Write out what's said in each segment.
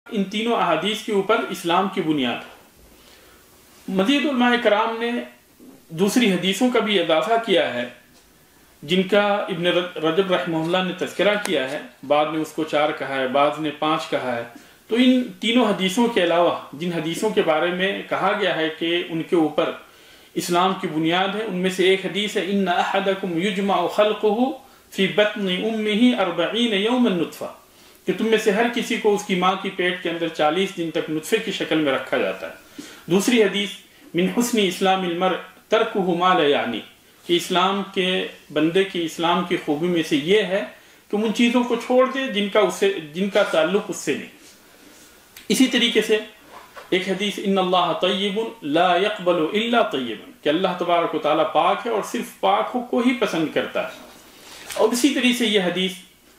ان تینوں احادیث کے اوپر اسلام کی بنیاد ہے۔ مزید علماء کرام نے دوسری حدیثوں کا بھی اضافہ کیا ہے جن کا ابن رجب رحمہ اللہ نے تذکرہ کیا ہے، بعض نے اس کو 4 کہا ہے، بعض نے 5 کہا ہے۔ تو ان تینوں حدیثوں کے علاوہ جن حدیثوں کے بارے میں کہا گیا ہے کہ ان کے اوپر اسلام کی بنیاد ہے، ان میں سے ایک حدیث ہے ان احدکم یجمع خلقہ فی بطن امہ 40 یوما نطفہ، کہ تم میں سے ہر کسی کو اس کی ماں کی پیٹ کے اندر 40 دن تک نطفے کی شکل میں رکھا جاتا ہے۔ دوسری حدیث من حسن اسلام المرء ترکہ ما لا یعنی، کہ اسلام کے بندے کی اسلام کی خوبی میں سے یہ ہے کہ ان چیزوں کو چھوڑ دے جن کا تعلق اس سے نہیں۔ اسی طریقے سے ایک حدیث ان اللہ طیب لا يقبل الا طیبا، کہ اللہ تبارک و تعالیٰ پاک ہے اور صرف پاک کو ہی پسند کرتا ہے۔ اور اسی طریقے سے یہ حدیث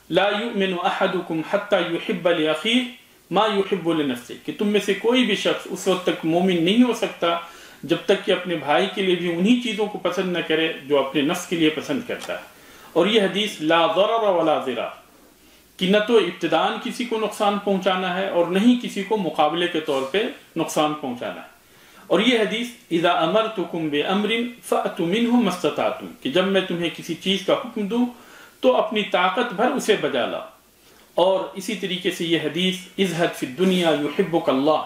لا یؤمن احدکم حتی یحب لاخیہ ما یحب لنفسہ، کہ تم میں سے کوئی بھی شخص اس وقت تک مومن نہیں ہو سکتا جب تک کہ اپنے بھائی کے لیے بھی انہی چیزوں کو پسند نہ کرے جو اپنے نفس کے لیے پسند کرتا ہے۔ اور یہ حدیث لا ضرر ولا ضرار، کہ نہ تو ابتداءً کسی کو نقصان پہنچانا ہے اور نہ ہی کسی کو مقابلے کے طور پہ نقصان پہنچانا ہے۔ اور یہ حدیث اذا امرتکم بامر فأتوا منہ ما استطعتم، کہ جب میں تمہیں کسی چیز کا حکم دوں تو اپنی طاقت بھر اسے بجا لاؤ۔ اور اسی طریقے سے یہ حدیث ازہد فی الدنیا یحبک اللہ،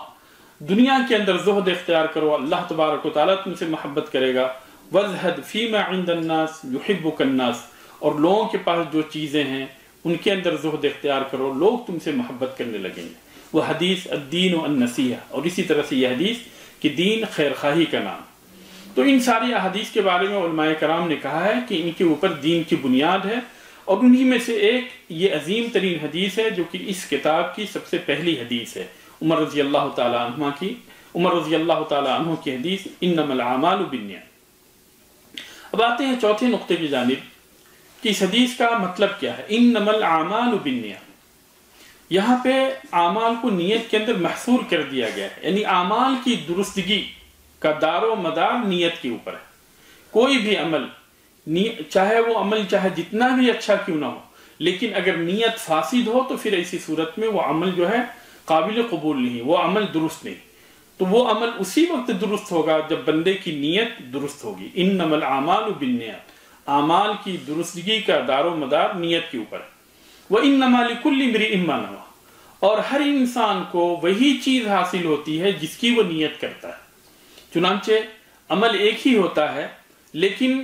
دنیا کے اندر زہد اختیار کرو، اللہ تبارک و تعالیٰ تم سے محبت کرے گا۔ وازہد فیما عند الناس یحبک الناس، اور لوگوں کے پاس جو چیزیں ہیں ان کے اندر زہد اختیار کرو، لوگ تم سے محبت کرنے لگیں گے۔ وہ حدیث الدین النصیحہ، اور اسی طرح سے یہ حدیث کہ دین خیر خواہی کا نام۔ تو ان ساری احادیث کے بارے میں علماء کرام نے کہا ہے کہ ان کے اوپر دین کی بنیاد ہے، اور انہی میں سے ایک یہ عظیم ترین حدیث ہے جو کہ اس کتاب کی سب سے پہلی حدیث ہے، عمر رضی اللہ تعالیٰ عنہ کی حدیث انما الاعمال بالنیات۔ اب آتے ہیں چوتھے نقطے کی جانب کہ اس حدیث کا مطلب کیا ہے۔ انما الاعمال بالنیات، یہاں پہ اعمال کو نیت کے اندر محصور کر دیا گیا ہے، یعنی اعمال کی درستگی کا دار و مدار نیت کے اوپر ہے۔ کوئی بھی عمل، چاہے وہ عمل چاہے جتنا بھی اچھا کیوں نہ ہو، لیکن اگر نیت فاسد ہو تو پھر ایسی صورت میں وہ عمل جو ہے قابل قبول نہیں، وہ عمل درست نہیں۔ تو وہ عمل اسی وقت درست ہوگا جب بندے کی نیت درست ہوگی۔ انما الاعمال بالنیات، اعمال کی درستگی کا دار و مدار نیت کے اوپر ہے۔ وانما لکل امرئ ما نوى، اور ہر انسان کو وہی چیز حاصل ہوتی ہے جس کی وہ نیت کرتا ہے۔ چنانچہ عمل ایک ہی ہوتا ہے، لیکن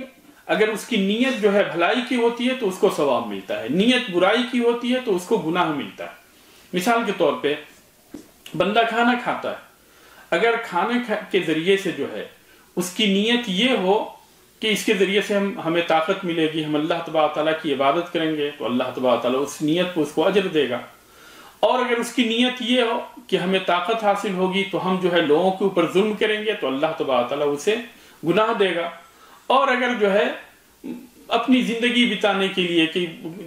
اگر اس کی نیت جو ہے بھلائی کی ہوتی ہے تو اس کو ثواب ملتا ہے، نیت برائی کی ہوتی ہے تو اس کو گناہ ملتا ہے۔ مثال کے طور پہ بندہ کھانا کھاتا ہے، اگر کھانے کے ذریعے سے جو ہے اس کی نیت یہ ہو کہ اس کے ذریعے سے ہمیں طاقت ملے گی، ہم اللہ تبارک تعالیٰ کی عبادت کریں گے، تو اللہ تبارک تعالیٰ اس نیت کو اس کو اجر دے گا۔ اور اگر اس کی نیت یہ ہو کہ ہمیں طاقت حاصل ہوگی تو ہم جو ہے لوگوں کے اوپر ظلم کریں گے، تو اللہ تبارک تعالیٰ اسے گناہ دے گا۔ اور اگر جو ہے اپنی زندگی بتانے کے لیے، کہ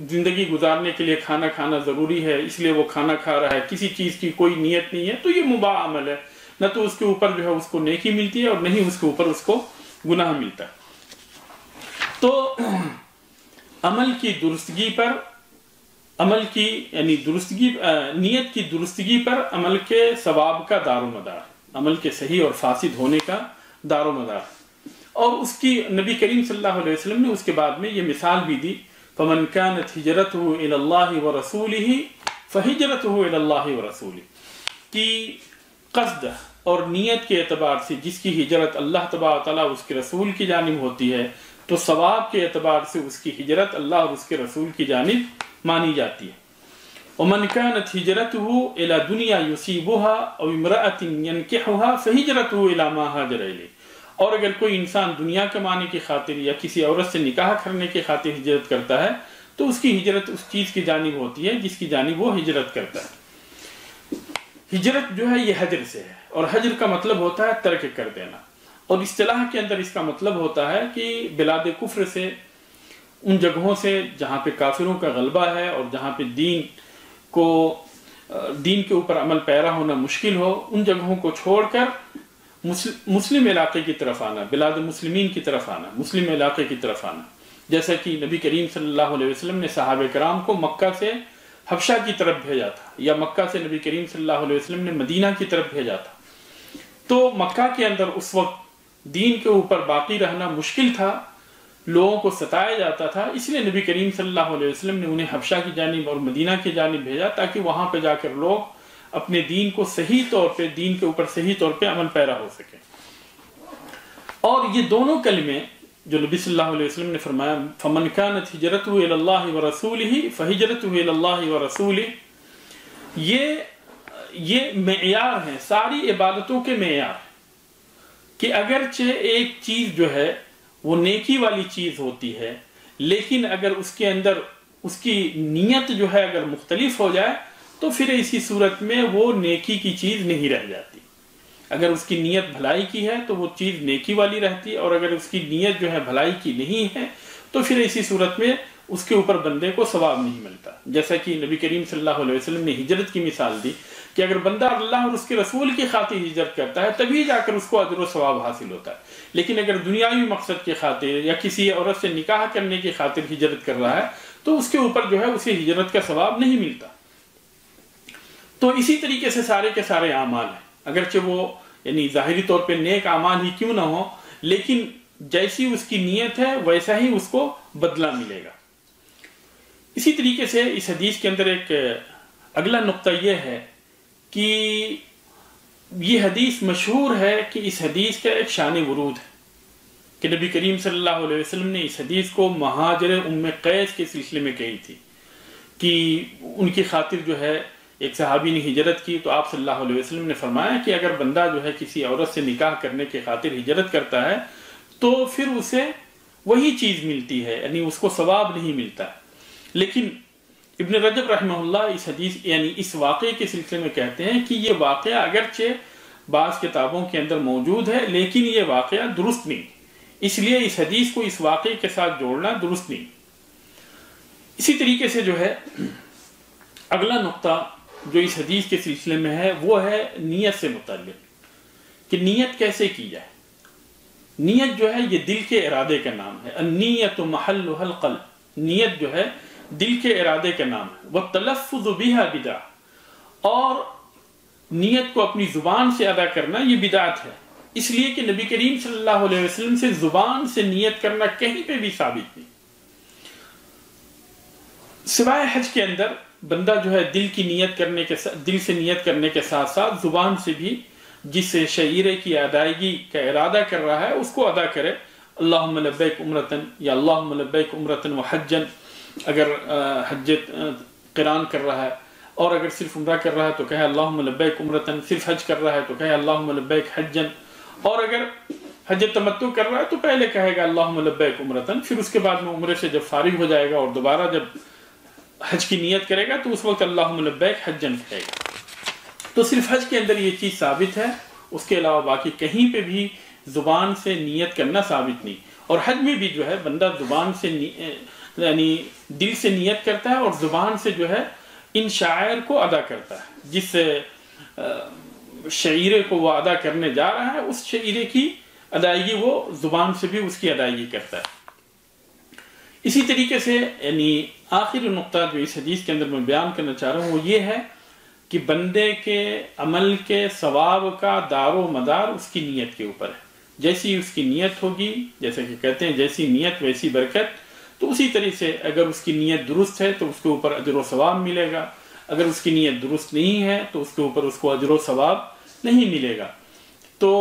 زندگی گزارنے کے لیے کھانا کھانا ضروری ہے، اس لیے وہ کھانا کھا رہا ہے، کسی چیز کی کوئی نیت نہیں ہے، تو یہ مباح عمل ہے، نہ تو اس کے اوپر جو ہے اس کو نیکی ملتی ہے اور نہ ہی اس کے اوپر اس کو گناہ ملتا ہے۔ تو عمل کی درستگی پر، عمل کی یعنی درستگی، نیت کی درستگی پر عمل کے ثواب کا دار و مدار، عمل کے صحیح اور فاسد ہونے کا دار و مدار۔ اور اس کی نبی کریم صلی اللہ علیہ وسلم نے اس کے بعد میں یہ مثال بھی دی، فَمَنْ كَانَتْ هِجْرَتُهُ إِلَى اللَّهِ وَرَسُولِهِ فَهِجْرَتُهُ إِلَى اللَّهِ وَرَسُولِهِ، کہ قصد اور نیت کے اعتبار سے جس کی ہجرت اللہ تبارک تعالیٰ اس کے رسول کی جانب ہوتی ہے، تو ثواب کے اعتبار سے اس کی ہجرت اللہ اور اس کے رسول کی جانب مانی جاتی ہے۔ وَمَنْ كَانَتْ هِجْرَتُهُ إِلَى دُنْيَا يُصِيبُهَا أَوْ امْرَأَةٍ يَنْكِحُهَا فَهِجْرَتُهُ إِلَى مَا هَاجَرَ إِلَيْهِ، اور اگر کوئی انسان دنیا کمانے کی خاطر یا کسی عورت سے نکاح کرنے کی خاطر ہجرت کرتا ہے تو اس کی ہجرت اس چیز کی جانب ہوتی ہے جس کی جانب وہ ہجرت کرتا ہے۔ ہجرت جو ہے یہ حجر سے ہے، اور حجر کا مطلب ہوتا ہے ترک کر دینا، اور اصطلاح کے اندر اس کا مطلب ہوتا ہے کہ بلاد کفر سے، ان جگہوں سے جہاں پہ کافروں کا غلبہ ہے اور جہاں پہ دین کے اوپر عمل پیرا ہونا مشکل ہو، ان جگہوں کو چھوڑ کر مسلم علاقے کی طرف آنا، بلاد مسلمین کی طرف آنا، مسلم علاقے کی طرف آنا۔ جیسا کہ نبی کریم صلی اللہ علیہ وسلم نے صحابہ کرام کو مکہ سے حبشہ کی طرف بھیجا تھا یا مکہ سے نبی کریم صلی اللہ علیہ وسلم نے مدینہ کی طرف بھیجا تھا، تو مکہ کے اندر اس وقت دین کے اوپر باقی رہنا مشکل تھا، لوگوں کو ستایا جاتا تھا، اس لیے نبی کریم صلی اللہ علیہ وسلم نے انہیں حبشہ کی جانب اور مدینہ کی جانب بھیجا تاکہ وہاں پہ جا کر لوگ اپنے دین کو صحیح طور پہ، دین کے اوپر صحیح طور پہ عمل پیرا ہو سکے۔ اور یہ دونوں کلمے جو نبی صلی اللہ علیہ وسلم نے فرمایا فَمَنْ كَانَتْ هِجْرَتُهُ إِلَى اللَّهِ وَرَسُولِهِ فَهِجْرَتُهُ إِلَى اللَّهِ وَرَسُولِهِ، یہ معیار ہیں، ساری عبادتوں کے معیار، کہ اگرچہ ایک چیز جو ہے وہ نیکی والی چیز ہوتی ہے، لیکن اگر اس کے اندر اس کی نیت جو ہے اگر مختلف ہو جائے تو پھر اسی صورت میں وہ نیکی کی چیز نہیں رہ جاتی۔ اگر اس کی نیت بھلائی کی ہے تو وہ چیز نیکی والی رہتی، اور اگر اس کی نیت جو ہے بھلائی کی نہیں ہے تو پھر اسی صورت میں اس کے اوپر بندے کو ثواب نہیں ملتا۔ جیسا کہ نبی کریم صلی اللہ علیہ وسلم نے ہجرت کی مثال دی کہ اگر بندہ اللہ اور اس کے رسول کی خاطر ہجرت کرتا ہے تبھی جا کر اس کو اجر و ثواب حاصل ہوتا ہے، لیکن اگر دنیاوی مقصد کی خاطر یا کسی عورت سے نکاح کرنے کی خاطر ہجرت کر رہا ہے تو اس کے اوپر جو ہے اسے ہجرت کا ثواب نہیں ملتا۔ تو اسی طریقے سے سارے کے سارے اعمال ہیں، اگرچہ وہ یعنی ظاہری طور پہ نیک اعمال ہی کیوں نہ ہو، لیکن جیسی اس کی نیت ہے ویسا ہی اس کو بدلہ ملے گا۔ اسی طریقے سے اس حدیث کے اندر ایک اگلا نقطہ یہ ہے کہ یہ حدیث مشہور ہے کہ اس حدیث کا ایک شان ورود ہے کہ نبی کریم صلی اللہ علیہ وسلم نے اس حدیث کو مہاجر ام قیس کے سلسلے میں کہی تھی کہ ان کی خاطر جو ہے ایک صحابی نے ہجرت کی، تو آپ صلی اللہ علیہ وسلم نے فرمایا کہ اگر بندہ جو ہے کسی عورت سے نکاح کرنے کے خاطر ہجرت کرتا ہے تو پھر اسے وہی چیز ملتی ہے، یعنی اس کو ثواب نہیں ملتا۔ لیکن ابن رجب رحمہ اللہ اس حدیث یعنی اس واقعے کے سلسلے میں کہتے ہیں کہ یہ واقعہ اگرچہ بعض کتابوں کے اندر موجود ہے لیکن یہ واقعہ درست نہیں، اس لیے اس حدیث کو اس واقعے کے ساتھ جوڑنا درست نہیں۔ اسی طریقے سے جو ہے اگلا نقطہ جو اس حدیث کے سلسلے میں ہے وہ ہے نیت سے متعلق، کہ نیت کیسے کی جائے۔ نیت جو ہے یہ دل کے ارادے کا نام ہے، النیت محلها القلب، نیت جو ہے دل کے ارادے کا نام ہے، والتلفظ بها بدعہ، اور نیت کو اپنی زبان سے ادا کرنا یہ بدعت ہے، اس لیے کہ نبی کریم صلی اللہ علیہ وسلم سے زبان سے نیت کرنا کہیں پہ بھی ثابت نہیں، سوائے حج کے اندر بندہ جو ہے دل سے نیت کرنے کے ساتھ ساتھ زبان سے بھی جس شعیرے کی ادائیگی کا ارادہ کر رہا ہے اس کو ادا کرے، اللہم لبیک عمرتن یا اللہم لبیک عمرتن و حجن، اگر حج قران کر رہا ہے، اور اگر صرف عمرہ کر رہا ہے تو کہے اللہم لبیک عمرتن، صرف حج کر رہا ہے تو کہے اللہم لبیک حجن، اور اگر حج تمتع کر رہا ہے تو پہلے کہے گا اللہم لبیک عمرتن، پھر اس کے بعد میں عمرے سے جب فارغ ہو جائے گا اور دوبارہ جب حج کی نیت کرے گا تو اس وقت اللہم لبیک حجن کہے گا۔ تو صرف حج کے اندر یہ چیز ثابت ہے، اس کے علاوہ باقی کہیں پہ بھی زبان سے نیت کرنا ثابت نہیں۔ اور حج میں بھی جو ہے بندہ زبان سے یعنی دل سے نیت کرتا ہے اور زبان سے جو ہے ان شعائر کو ادا کرتا ہے، جس شعیرے کو وہ ادا کرنے جا رہا ہے اس شعیرے کی ادائیگی وہ زبان سے بھی اس کی ادائیگی کرتا ہے۔ اسی طریقے سے یعنی آخری نقطہ جو اس حدیث کے اندر میں بیان کرنا چاہ رہا ہوں وہ یہ ہے کہ بندے کے عمل کے ثواب کا دار و مدار اس کی نیت کے اوپر ہے، جیسی اس کی نیت ہوگی، جیسے کہ کہتے ہیں جیسی نیت ویسی برکت، تو اسی طرح سے اگر اس کی نیت درست ہے تو اس کے اوپر اجر و ثواب ملے گا، اگر اس کی نیت درست نہیں ہے تو اس کے اوپر اس کو اجر و ثواب نہیں ملے گا۔ تو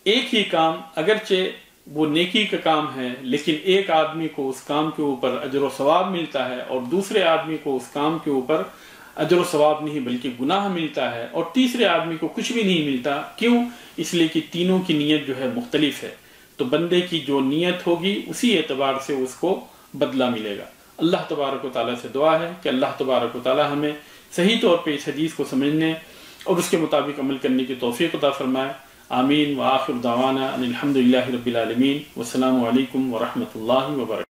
ایک ہی کام اگرچہ وہ نیکی کا کام ہے لیکن ایک آدمی کو اس کام کے اوپر اجر و ثواب ملتا ہے اور دوسرے آدمی کو اس کام کے اوپر اجر و ثواب نہیں بلکہ گناہ ملتا ہے، اور تیسرے آدمی کو کچھ بھی نہیں ملتا۔ کیوں؟ اس لیے کہ تینوں کی نیت جو ہے مختلف ہے، تو بندے کی جو نیت ہوگی اسی اعتبار سے اس کو بدلہ ملے گا۔ اللہ تبارک و تعالیٰ سے دعا ہے کہ اللہ تبارک و تعالیٰ ہمیں صحیح طور پہ اس حدیث کو سمجھنے اور اس کے مطابق عمل کرنے کی توفیق عطا فرمائے۔ آمین۔ وآخر دعوانا ان الحمد للہ رب العالمین، والسلام علیکم ورحمۃ اللہ وبرکاتہ۔